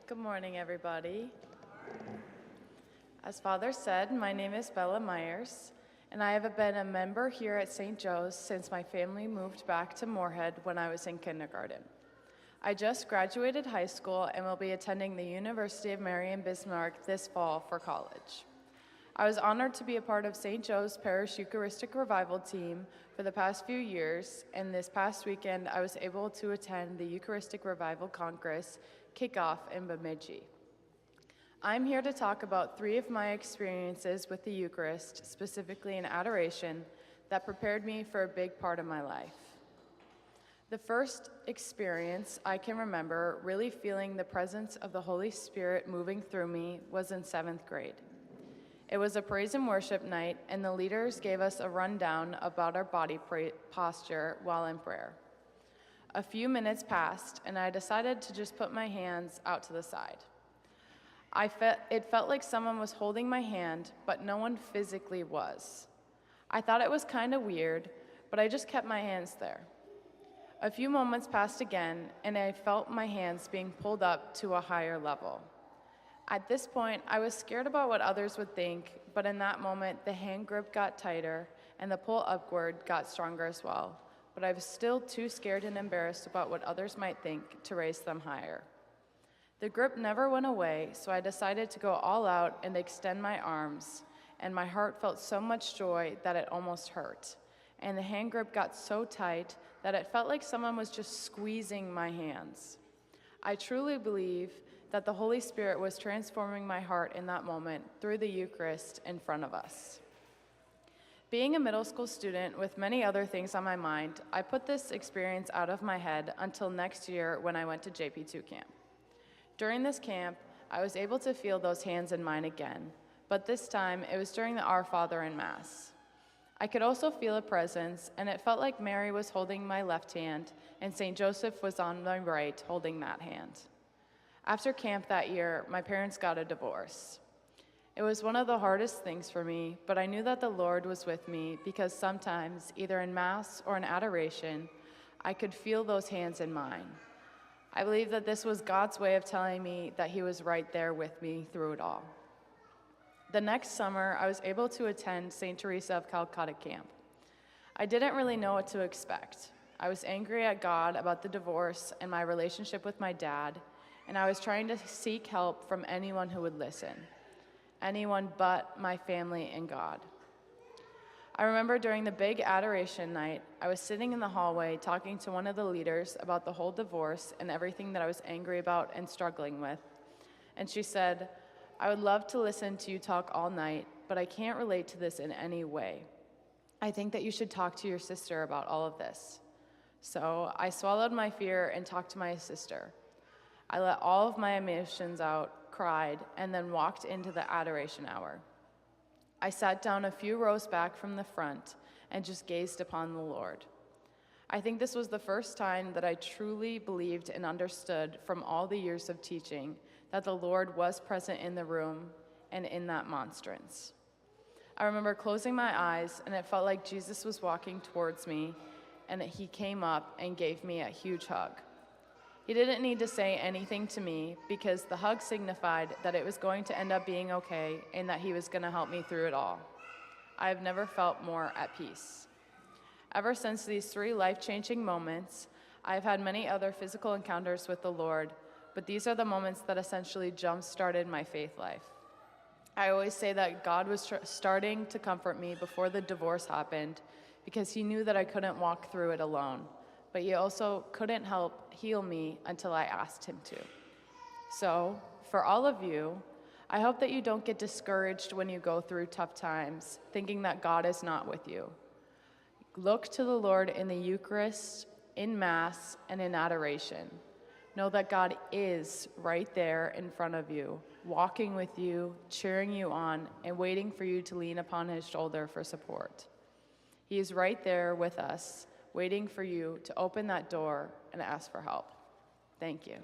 Good morning, everybody. As Father said, my name is Bella Myers, and I have been a member here at St. Joe's since my family moved back to Moorhead when I was in kindergarten. I just graduated high school and will be attending the University of Marion Bismarck this fall for college. I was honored to be a part of St. Joe's Parish Eucharistic Revival team for the past few years, and this past weekend I was able to attend the Eucharistic Revival Congress kickoff in Bemidji. I'm here to talk about 3 of my experiences with the Eucharist, specifically in adoration, that prepared me for a big part of my life. The first experience I can remember really feeling the presence of the Holy Spirit moving through me was in 7th grade. It was a praise and worship night, and the leaders gave us a rundown about our body posture while in prayer. A few minutes passed, and I decided to just put my hands out to the side. It felt like someone was holding my hand, but no one physically was. I thought it was kind of weird, but I just kept my hands there. A few moments passed again, and I felt my hands being pulled up to a higher level. At this point, I was scared about what others would think, but in that moment, the hand grip got tighter and the pull upward got stronger as well. But I was still too scared and embarrassed about what others might think to raise them higher. The grip never went away, so I decided to go all out and extend my arms, and my heart felt so much joy that it almost hurt. And the hand grip got so tight that it felt like someone was just squeezing my hands. I truly believe that the Holy Spirit was transforming my heart in that moment through the Eucharist in front of us. Being a middle school student with many other things on my mind, I put this experience out of my head until next year when I went to JP2 camp. During this camp, I was able to feel those hands in mine again, but this time it was during the Our Father in Mass. I could also feel a presence, and it felt like Mary was holding my left hand and St. Joseph was on my right holding that hand. After camp that year, my parents got a divorce. It was one of the hardest things for me, but I knew that the Lord was with me because sometimes, either in Mass or in adoration, I could feel those hands in mine. I believe that this was God's way of telling me that He was right there with me through it all. The next summer, I was able to attend St. Teresa of Calcutta camp. I didn't really know what to expect. I was angry at God about the divorce and my relationship with my dad, and I was trying to seek help from anyone who would listen. Anyone but my family and God. I remember during the big adoration night, I was sitting in the hallway talking to one of the leaders about the whole divorce and everything that I was angry about and struggling with. And she said, "I would love to listen to you talk all night, but I can't relate to this in any way. I think that you should talk to your sister about all of this." So I swallowed my fear and talked to my sister. I let all of my emotions out, cried, and then walked into the adoration hour. I sat down a few rows back from the front and just gazed upon the Lord. I think this was the first time that I truly believed and understood from all the years of teaching that the Lord was present in the room and in that monstrance. I remember closing my eyes, and it felt like Jesus was walking towards me, and He came up and gave me a huge hug. He didn't need to say anything to me because the hug signified that it was going to end up being okay and that He was going to help me through it all. I have never felt more at peace. Ever since these 3 life-changing moments, I have had many other physical encounters with the Lord, but these are the moments that essentially jump-started my faith life. I always say that God was starting to comfort me before the divorce happened because He knew that I couldn't walk through it alone. But He also couldn't help heal me until I asked Him to. So, for all of you, I hope that you don't get discouraged when you go through tough times, thinking that God is not with you. Look to the Lord in the Eucharist, in Mass, and in adoration. Know that God is right there in front of you, walking with you, cheering you on, and waiting for you to lean upon His shoulder for support. He is right there with us, waiting for you to open that door and ask for help. Thank you.